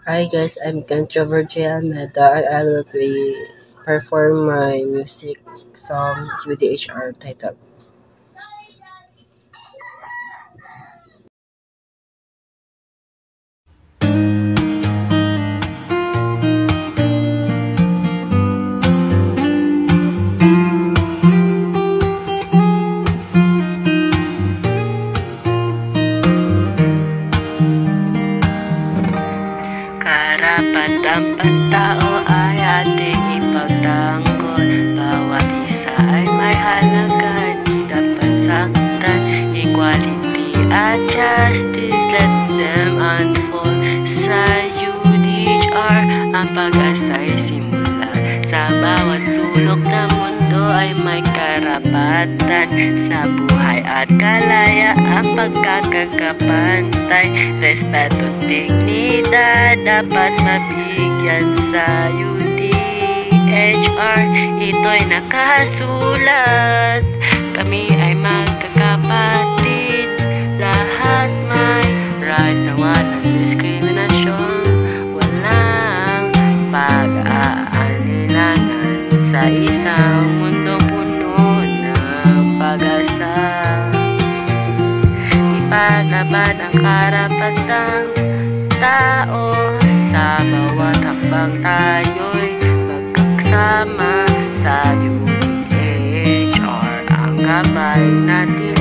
Hi guys, I'm Controversial Almeida and I will be perform my music song UDHR title. Karapatang pantao ay ating ipagtanggol. Bawat isa ay may halaga, di dapat saktan. Equality at justice, let them unfold. Sa UDHR, ang pag-asa'y simula. Sa bawat sulok ng mundo ay may karapatan. Sa buhay at kalayaan, pagkakapantay. Respeto, dignidad, dapat mabigyan sa UDHR. Ito'y nakasulat. Kami ay magkakapatid. Lahat may right na walang diskriminasyon. Walang pag-aalilangan sa isang mundong puno ng pag-asa. Ipaglaban ang karapatang tao. Sa bawat hakbang tayo'y magkasama. Sa UDHR ang gabay natin.